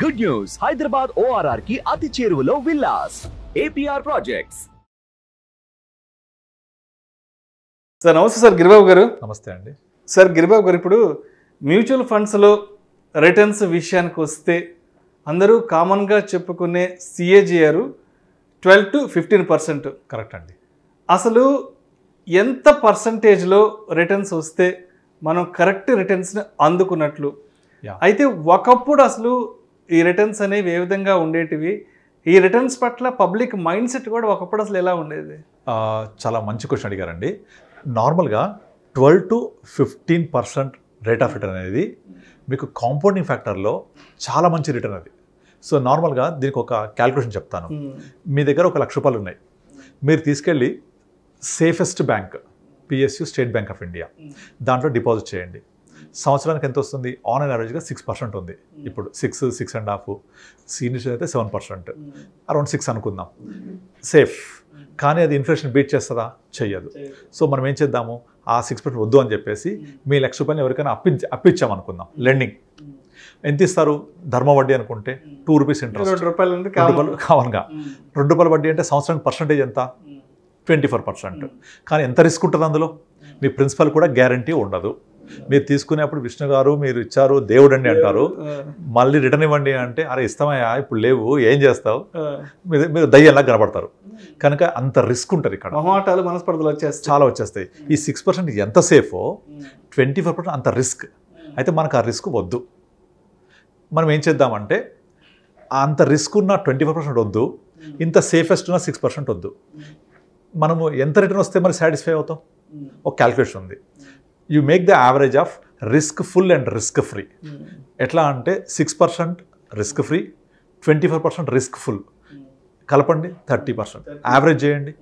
Good news, Hyderabad ORR కి అతి చేరువలో విల్లాస్ ఏపీఆర్ ప్రాజెక్ట్స్. సార్ నమస్తే సార్ గిరిబాబు గారు. నమస్తే అండి సార్ గిరిబాబు గారు, ఇప్పుడు మ్యూచువల్ ఫండ్స్లో రిటర్న్స్ విషయానికి వస్తే అందరూ కామన్గా చెప్పుకునే సిఏజిఆర్ 12 to 15%. కరెక్ట్ అండి. అసలు ఎంత పర్సంటేజ్లో రిటర్న్స్ వస్తే మనం కరెక్ట్ రిటర్న్స్ని అందుకున్నట్లు? అయితే ఒకప్పుడు అసలు ఈ రిటర్న్స్ అనేవి ఏ విధంగా ఉండేటివి, ఈ రిటర్న్స్ పట్ల పబ్లిక్ మైండ్ సెట్ కూడా ఒకప్పుడు అసలు ఎలా ఉండేది? చాలా మంచి క్వశ్చన్ అడిగారండి. నార్మల్గా 12 to 15% రేట్ ఆఫ్ రిటర్న్ అనేది మీకు కాంపౌండింగ్ ఫ్యాక్టర్లో చాలా మంచి రిటర్న్ అది. సో నార్మల్గా దీనికి ఒక క్యాల్కులేషన్ చెప్తాను. మీ దగ్గర ₹1,00,000 ఉన్నాయి, మీరు తీసుకెళ్ళి safest bank PSU State Bank of India దాంట్లో డిపాజిట్ చేయండి. సంవత్సరానికి ఎంత వస్తుంది? ఆన్ అండ్ యావరేజ్గా 6% ఉంది. ఇప్పుడు 6.5, సీనియర్స్ అయితే 7%, అరౌండ్ 6 అనుకుందాం. సేఫ్. కానీ అది ఇన్ఫ్లేషన్ బీట్ చేస్తుందా? చెయ్యదు. సో మనం ఏం చేద్దాము, ఆ 6% వద్దు అని చెప్పేసి మీ ₹1,00,000 ఎవరికైనా అప్పిచ్చామనుకుందాం. లెండింగ్ ఎంత ఇస్తారు? ధర్మ వడ్డీ అనుకుంటే ₹2 ఇంట్రెస్ట్, ₹2 కామన్గా. ₹2 వడ్డీ అంటే సంవత్సరానికి పర్సంటేజ్ ఎంత? 24%. కానీ ఎంత రిస్క్ ఉంటుంది అందులో? మీ ప్రిన్సిపల్ కూడా గ్యారంటీ ఉండదు. మీరు తీసుకునేప్పుడు విష్ణు గారు మీరు ఇచ్చారు దేవుడు అండి అంటారు, మళ్ళీ రిటర్న్ ఇవ్వండి అంటే అరే ఇస్తామయ్యా ఇప్పుడు లేవు ఏం చేస్తావు, మీరు దయ్యంలా కనబడతారు. కనుక అంత రిస్క్ ఉంటుంది ఇక్కడ. మనస్పర్ధలు వచ్చేస్తాయి, చాలా వచ్చేస్తాయి. ఈ 6% ఎంత సేఫో 24% అంత రిస్క్. అయితే మనకు ఆ రిస్క్ వద్దు. మనం ఏం చేద్దామంటే అంత రిస్క్ ఉన్న 24% వద్దు, ఇంత సేఫెస్ట్ ఉన్న 6% వద్దు. మనము ఎంత రిటర్న్ వస్తే మరి సాటిస్ఫై అవుతాం? ఒక క్యాల్కులేషన్ ఉంది. You make the average of risk full and risk free. ఎట్లా అంటే 6% రిస్క్ ఫ్రీ, 24% రిస్క్ ఫుల్ కలపండి 30%, యావరేజ్ చేయండి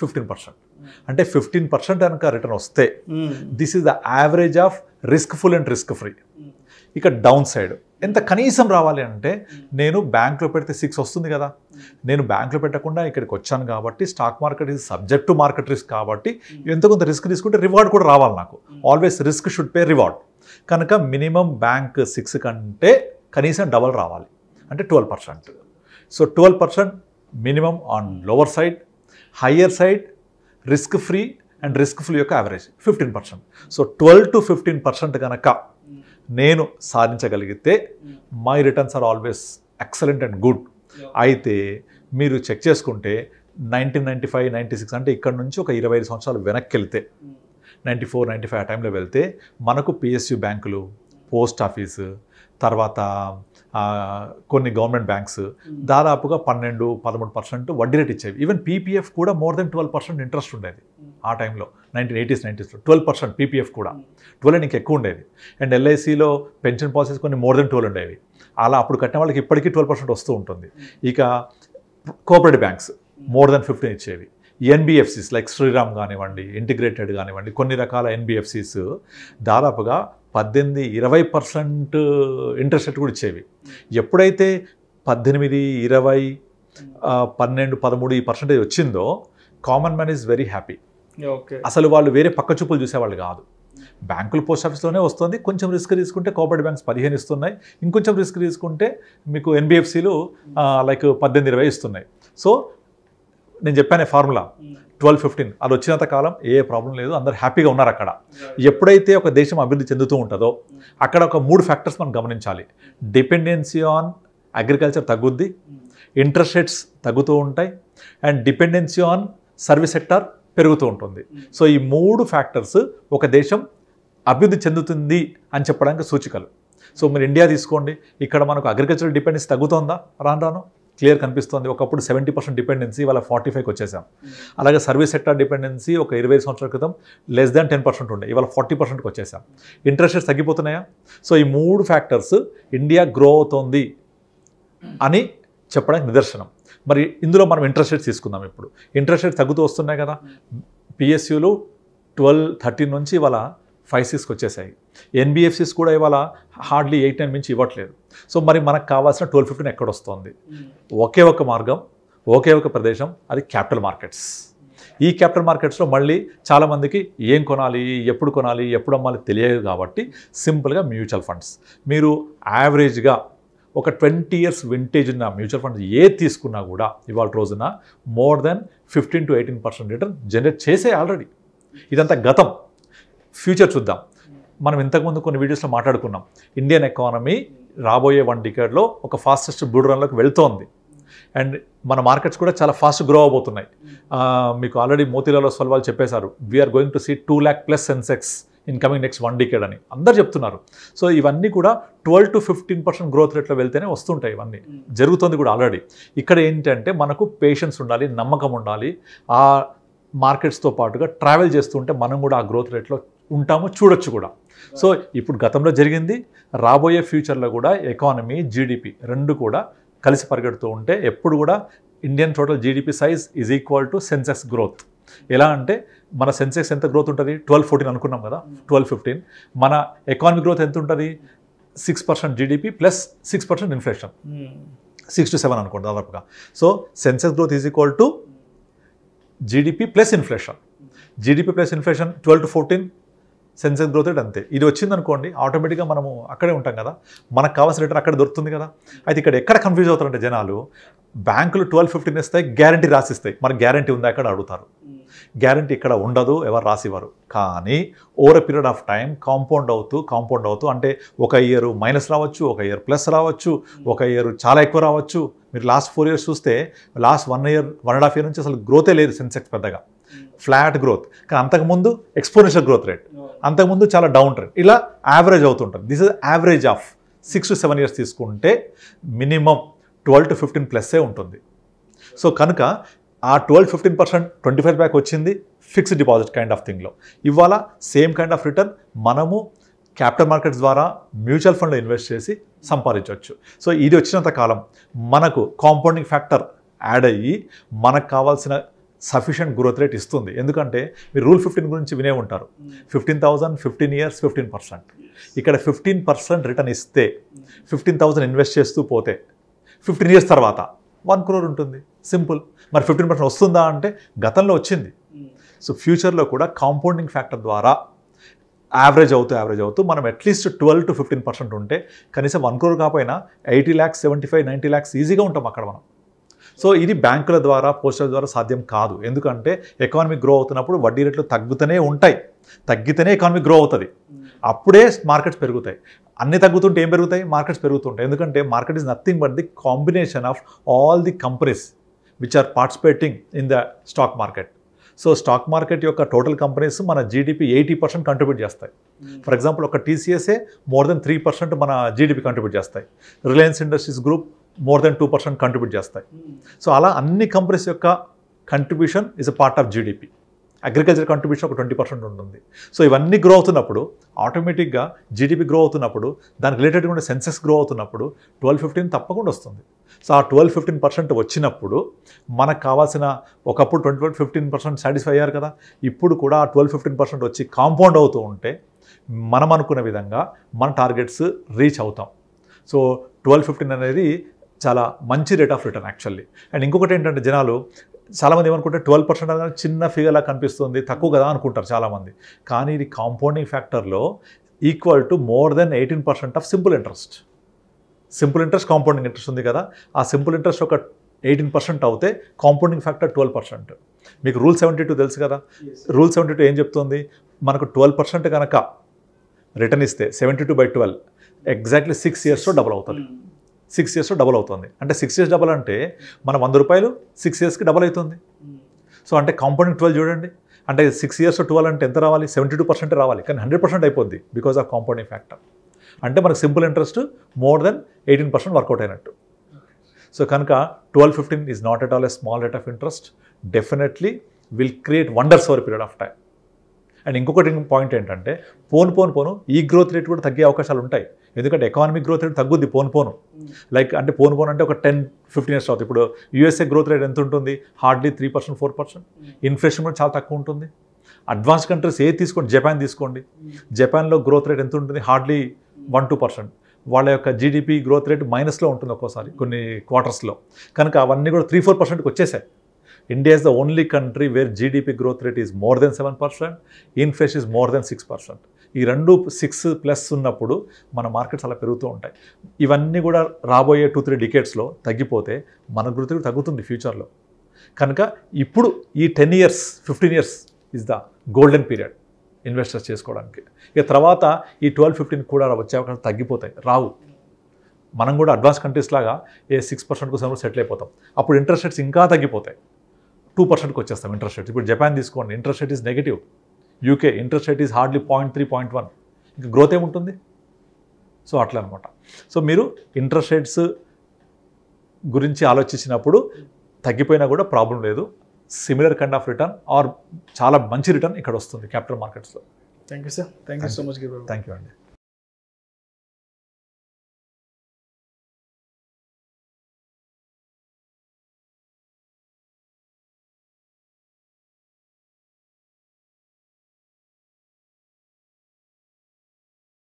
15%. అంటే 15% కనుక రిటర్న్ వస్తే this is the average of risk full and risk free. ఇక డౌన్ సైడ్ ఎంత కనీసం రావాలి అంటే, నేను బ్యాంక్లో పెడితే 6 వస్తుంది కదా, నేను బ్యాంక్లో పెట్టకుండా ఇక్కడికి వచ్చాను కాబట్టి stock market is subject to market risk కాబట్టి ఎంత కొంత రిస్క్ తీసుకుంటే రివార్డ్ కూడా రావాలి నాకు. Always risk should pay reward. కనుక మినిమం బ్యాంక్ 6 కంటే కనీసం డబల్ రావాలి అంటే 12%. So 12% minimum on lower side, higher side risk free and risk free యొక్క యావరేజ్ 15%. సో 12 to 15% కనుక నేను సాధించగలిగితే my returns are always excellent and good. అయితే మీరు చెక్ చేసుకుంటే 1995, 96 అంటే ఇక్కడ నుంచి ఒక 25 సంవత్సరాలు వెనక్కి వెళ్తే 94, 95 ఆ టైంలో వెళ్తే మనకు పిఎస్యు బ్యాంకులు, పోస్ట్ ఆఫీసు, తర్వాత కొన్ని గవర్నమెంట్ బ్యాంక్స్ దాదాపుగా 12-13% వడ్డీ రేట్ ఇచ్చేవి. ఈవెన్ పీపీఎఫ్ కూడా మోర్ దెన్ 12% ఇంట్రెస్ట్ ఉండేది ఆ టైంలో. 1980s, 90sలో 12% పీపీఎఫ్ కూడా 12 ఇంకా ఎక్కువ ఉండేది. అండ్ ఎల్ఐసిలో పెన్షన్ పాలసీస్ కొన్ని మోర్ దెన్ 12 ఉండేవి. అలా అప్పుడు కట్టిన వాళ్ళకి ఇప్పటికీ 12% వస్తూ ఉంటుంది. ఇక కోఆపరేటివ్ బ్యాంక్స్ మోర్ దెన్ 15 ఇచ్చేవి. ఎన్బిఎఫ్సిస్ లైక్ శ్రీరామ్ కానివ్వండి, ఇంటిగ్రేటెడ్ కానివ్వండి, కొన్ని రకాల ఎన్బిఎఫ్సిస్ దాదాపుగా 18-20% ఇంట్రెస్ట్ రేట్ కూడా ఇచ్చేవి. ఎప్పుడైతే 18, 20, 12, 13 ఈ పర్సెంటేజ్ వచ్చిందో common man is very happy. అసలు వాళ్ళు వేరే పక్క చూపులు చూసేవాళ్ళు కాదు. బ్యాంకులు పోస్ట్ ఆఫీస్లోనే వస్తుంది, కొంచెం రిస్క్ తీసుకుంటే కోఆపరేటివ్ బ్యాంక్స్ 15 ఇస్తున్నాయి, ఇంకొంచెం రిస్క్ తీసుకుంటే మీకు ఎన్బిఎఫ్సిలు లైక్ 18-20 ఇస్తున్నాయి. సో నేను చెప్పాను ఫార్ములా 12-15 అది వచ్చినంత కాలం ఏ ప్రాబ్లం లేదు, అందరు హ్యాపీగా ఉన్నారు అక్కడ. ఎప్పుడైతే ఒక దేశం అభివృద్ధి చెందుతూ ఉంటుందో అక్కడ ఒక 3 ఫ్యాక్టర్స్ మనం గమనించాలి. డిపెండెన్సీ ఆన్ అగ్రికల్చర్ తగ్గుద్ది, ఇంట్రెస్ట్ రేట్స్ తగ్గుతూ ఉంటాయి, and dependency on service sector పెరుగుతూ ఉంటుంది. సో ఈ 3 ఫ్యాక్టర్స్ ఒక దేశం అభివృద్ధి చెందుతుంది అని చెప్పడానికి సూచికలు. సో మీరు ఇండియా తీసుకోండి, ఇక్కడ మనకు అగ్రికల్చరల్ డిపెండెన్సీ తగ్గుతుందా? రాను రాను క్లియర్ కనిపిస్తుంది. ఒకప్పుడు 70% డిపెండెన్సీ, వాళ్ళ 45కి వచ్చేసాం. అలాగే సర్వీస్ సెక్టర్ డిపెండెన్సీ ఒక 20 సంవత్సరాల క్రితం లెస్ దాన్ 10% ఉండే, ఇవాళ 40%కి వచ్చేసాం. Interest rates తగ్గిపోతున్నాయా? సో ఈ 3 ఫ్యాక్టర్స్ ఇండియా గ్రో అవుతోంది అని చెప్పడానికి నిదర్శనం. మరి ఇందులో మనం ఇంట్రెస్ట్ రేట్స్ తీసుకుందాం. ఇప్పుడు ఇంట్రెస్ట్ రేట్స్ తగ్గుతూ వస్తున్నాయి కదా. పిఎస్యులు 12-13 నుంచి ఇవాళ 5-6కి వచ్చేసాయి. ఎన్బిఎఫ్సిస్ కూడా ఇవాళ హార్డ్లీ 8-9 మించి ఇవ్వట్లేదు. సో మరి మనకు కావాల్సిన 12-15 ఎక్కడొస్తుంది? ఒకే ఒక మార్గం, ఒకే ఒక ప్రదేశం, అది క్యాపిటల్ మార్కెట్స్. ఈ క్యాపిటల్ మార్కెట్స్లో మళ్ళీ చాలామందికి ఏం కొనాలి, ఎప్పుడు కొనాలి, ఎప్పుడు అమ్మాలి తెలియదు కాబట్టి సింపుల్గా మ్యూచువల్ ఫండ్స్. మీరు యావరేజ్గా ఒక 20 years వింటేజ్ ఉన్న మ్యూచువల్ ఫండ్స్ ఏది తీసుకున్నా కూడా ఇవాళ రోజున more than 15 to 18% return generate చేసే ఆల్రెడీ. ఇదంతా గతం. ఫ్యూచర్ చూద్దాం. మనం ఇంతకుముందు కొన్ని వీడియోస్లో మాట్లాడుకున్నాం, ఇండియన్ ఎకానమీ రాబోయే 1 decade ఒక ఫాస్టెస్ట్ బుల్ రన్లోకి వెళ్తోంది. అండ్ మన మార్కెట్స్ కూడా చాలా ఫాస్ట్ గ్రో అవబోతున్నాయి. మీకు ఆల్రెడీ మోతీలాల్ ఒస్వాల్ వాళ్ళు చెప్పేశారు, we are going to see 2 lakh plus Sensex in coming next 1 decade అని అందరు చెప్తున్నారు. సో ఇవన్నీ కూడా 12 to 15% గ్రోత్ రేట్లో వెళ్తేనే వస్తుంటాయి. ఇవన్నీ జరుగుతుంది కూడా ఆల్రెడీ. ఇక్కడ ఏంటంటే మనకు పేషెన్స్ ఉండాలి, నమ్మకం ఉండాలి. ఆ మార్కెట్స్తో పాటుగా ట్రావెల్ చేస్తుంటే మనం కూడా ఆ గ్రోత్ రేట్లో ఉంటాము, చూడొచ్చు కూడా. సో ఇప్పుడు గతంలో జరిగింది, రాబోయే ఫ్యూచర్లో కూడా ఎకానమీ జీడిపి రెండు కూడా కలిసి పరిగెడుతూ ఉంటే ఎప్పుడు కూడా Indian total GDP size is equal to Sensex growth. ఎలా అంటే మన సెన్సెక్స్ ఎంత గ్రోత్ ఉంటుంది, 12-14 అనుకున్నాం కదా, 12-15. మన ఎకానమీ గ్రోత్ ఎంత ఉంటుంది, 6% జీడిపి ప్లస్ 6% ఇన్ఫ్లేషన్, 6 to 7 అనుకోండి దాదాపుగా. So Sensex growth is equal to GDP plus inflation. GDP plus inflation 12 to 14, Sensex growth rate అంతే. ఇది వచ్చిందనుకోండి ఆటోమేటిక్గా మనము అక్కడే ఉంటాం కదా, మనకు కావాల్సిన రిటర్న్ అక్కడ దొరుకుతుంది కదా. అయితే ఇక్కడ ఎక్కడ కన్ఫ్యూజ్ అవుతారంటే జనాలు, బ్యాంకులు 12-15 ఇస్తాయి, గ్యారంటీ రాసిస్తాయి. మనకు గ్యారంటీ ఉందా అక్కడ అడుగుతారు. గ్యారంటీ ఇక్కడ ఉండదు, ఎవరు రాసివ్వరు. కానీ over a period of time compound అవుతూ అంటే ఒక ఇయర్ మైనస్ రావచ్చు, ఒక ఇయర్ ప్లస్ రావచ్చు, ఒక ఇయర్ చాలా ఎక్కువ రావచ్చు. మీరు లాస్ట్ 4 years చూస్తే లాస్ట్ 1 year 1.5 year నుంచి అసలు గ్రోతే లేదు సెన్సెక్స్ పెద్దగా, ఫ్లాట్ గ్రోత్. కానీ అంతకుముందు ఎక్స్పోనెన్షియల్ గ్రోత్ రేట్, అంతకుముందు చాలా డౌన్ ట్రెండ్, ఇలా యావరేజ్ అవుతుంటుంది. This is average of 6 to 7 years తీసుకుంటే మినిమం 12 to 15 ప్లస్సే ఉంటుంది. సో కనుక ఆ 12-15% 25 బ్యాక్ వచ్చింది ఫిక్స్డ్ డిపాజిట్ కైండ్ ఆఫ్ థింగ్లో. ఇవాళ సేమ్ కైండ్ ఆఫ్ రిటర్న్ మనము క్యాపిటల్ మార్కెట్స్ ద్వారా మ్యూచువల్ ఫండ్లో ఇన్వెస్ట్ చేసి సంపాదించవచ్చు. సో ఇది వచ్చినంత కాలం మనకు కాంపౌండింగ్ ఫ్యాక్టర్ యాడ్ అయ్యి మనకు కావాల్సిన సఫిషియంట్ గ్రోత్ రేట్ ఇస్తుంది. ఎందుకంటే మీరు రూల్ 15 గురించి వినే ఉంటారు, 15,000 15 years 15%. ఇక్కడ 15% రిటర్న్ ఇస్తే 15,000 ఇన్వెస్ట్ చేస్తూ పోతే 15 years తర్వాత 1 crore ఉంటుంది. సింపుల్. మరి 15% వస్తుందా అంటే గతంలో వచ్చింది. సో ఫ్యూచర్లో కూడా కాంపౌండింగ్ ఫ్యాక్టర్ ద్వారా యావరేజ్ అవుతూ మనం అట్లీస్ట్ 12 to 15% ఉంటే కనీసం 1 crore కాకపోయినా 80 lakhs 75 90 lakhs ఈజీగా ఉంటాం అక్కడ మనం. సో ఇది బ్యాంకుల ద్వారా పోస్టల్ ద్వారా సాధ్యం కాదు. ఎందుకంటే ఎకానమీ గ్రో అవుతున్నప్పుడు వడ్డీ రేట్లు తగ్గుతూనే ఉంటాయి, తగ్గితేనే ఎకానమీ గ్రో అవుతుంది, అప్పుడే మార్కెట్స్ పెరుగుతాయి. అన్ని తగ్గుతుంటే ఏం పెరుగుతాయి, మార్కెట్స్ పెరుగుతుంటాయి. ఎందుకంటే market is nothing but the combination of all the companies which are participating in the stock market. So stock market యొక్క టోటల్ కంపెనీస్ మన జీడిపి 80% కంట్రిబ్యూట్ చేస్తాయి. ఫర్ ఎగ్జాంపుల్ ఒక టీసీఎస్ఏ మోర్ దెన్ 3% మన జీడిపి కంట్రిబ్యూట్ చేస్తాయి. Reliance Industries group more than 2% contribute చేస్తాయి. So అలా అన్ని కంపెనీస్ యొక్క contribution is a part of GDP. Agriculture contribution ఒక 20% ఉంటుంది. సో ఇవన్నీ గ్రో అవుతున్నప్పుడు ఆటోమేటిక్గా జీడిపి గ్రో అవుతున్నప్పుడు దానికి రిలేటెడ్గా ఉండే సెన్సెక్స్ గ్రో అవుతున్నప్పుడు 12-15 తప్పకుండా వస్తుంది. సో ఆ 12-15% వచ్చినప్పుడు మనకు కావాల్సిన, ఒకప్పుడు 20-15% సాటిస్ఫై అయ్యారు కదా, ఇప్పుడు కూడా ఆ 12-15% వచ్చి కాంపౌండ్ అవుతూ ఉంటే మనం అనుకున్న విధంగా మన టార్గెట్స్ రీచ్ అవుతాం. సో 12-15 అనేది చాలా మంచి rate of return actually. And ఇంకొకటి ఏంటంటే జనాలు చాలామంది ఏమనుకుంటే 12% అనేది చిన్న ఫిగర్లా కనిపిస్తుంది, తక్కువ కదా అనుకుంటారు చాలామంది. కానీ ఇది కాంపౌండింగ్ ఫ్యాక్టర్లో equal to more than 18% of simple interest. Simple interest compounding interest ఉంది కదా, ఆ సింపుల్ ఇంట్రెస్ట్ ఒక 18% అవుతే కాంపౌండింగ్ ఫ్యాక్టర్ 12%. మీకు రూల్ 72 తెలుసు కదా, రూల్ 72 ఏం చెప్తుంది, మనకు 12% కనుక రిటర్న్ ఇస్తే 72/12 ఎగ్జాక్ట్లీ 6 yearsలో డబుల్ అవుతుంది. 6 yearsలో డబుల్ అవుతుంది. అంటే 6 years డబుల్ అంటే మన 100 రూపాయలు 6 yearsకి డబుల్ అవుతుంది. సో అంటే కాంపౌండింగ్ 12 చూడండి, అంటే 6 years 12 అంటే ఎంత రావాలి, 72% రావాలి. కానీ 100% అయిపోద్ది బికాస్ ఆఫ్ కాంపౌండింగ్ ఫ్యాక్టర్. అంటే మనకు simple interest more than 18% work out అయినట్టు. సో కనుక 12-15 is not at all a small rate of interest, definitely will create wonders over period of time. And ఇంకొకటి పాయింట్ ఏంటంటే పోను ఈ గ్రోత్ రేట్ కూడా తగ్గే అవకాశాలు ఉంటాయి. ఎందుకంటే ఎకానమిక్ గ్రోత్ రేట్ తగ్గుద్ది పోను లైక్ అంటే పోను అంటే ఒక 10-15 years అవుతుంది. ఇప్పుడు యూఎస్ఏ గ్రోత్ రేట్ ఎంత ఉంటుంది, హార్డ్లీ 3% 4%. ఇన్ఫ్లేషన్ కూడా చాలా తక్కువ ఉంటుంది. అడ్వాన్స్ కంట్రీస్ ఏది తీసుకోండి, జపాన్ తీసుకోండి, జపాన్లో గ్రోత్ రేట్ ఎంత ఉంటుంది, హార్డ్లీ 1-2%. వాళ్ళ యొక్క జీడిపి గ్రోత్ రేట్ మైనస్లో ఉంటుంది ఒక్కోసారి కొన్ని క్వార్టర్స్లో. కనుక అవన్నీ కూడా 3-4%కి వచ్చేసాయి. India is the only country where GDP growth rate is more than 7%, inflation is more than 6%. ఈ 6+ ఉన్నప్పుడు మన మార్కెట్స్ అలా పెరుగుతూ ఉంటాయి. ఇవన్నీ కూడా రాబోయే 2-3 డికేట్స్లో తగ్గిపోతే మన గ్రోత్ కూడా తగ్గుతుంది ఫ్యూచర్లో. కనుక ఇప్పుడు ఈ 10 years 15 years is the golden period investors చేసుకోవడానికి. ఇక తర్వాత ఈ 12-15 కూడా వచ్చే అవకాశం తగ్గిపోతాయి, రావు. మనం కూడా అడ్వాన్స్ కంట్రీస్ లాగా 6% కోసం సెటిల్ అయిపోతాం. అప్పుడు ఇంట్రెస్ట్ రేట్స్ ఇంకా తగ్గిపోతాయి, 2%కి వచ్చేస్తాం ఇంట్రెస్ట్ రేట్స్. ఇప్పుడు జపాన్ తీసుకోండి, interest rate is negative. UK interest rate is hardly 0.3, 0.1. ఇంకా గ్రోత్ ఏముంటుంది? సో అట్లా అనమాట. సో మీరు ఇంట్రెస్ట్ రేట్స్ గురించి ఆలోచించినప్పుడు తగ్గిపోయినా కూడా ప్రాబ్లం లేదు. Similar kind of return or చాలా మంచి రిటర్న్ ఇక్కడ వస్తుంది క్యాపిటల్ మార్కెట్స్లో. Thank you sir, thank you so much. Thank you అండి.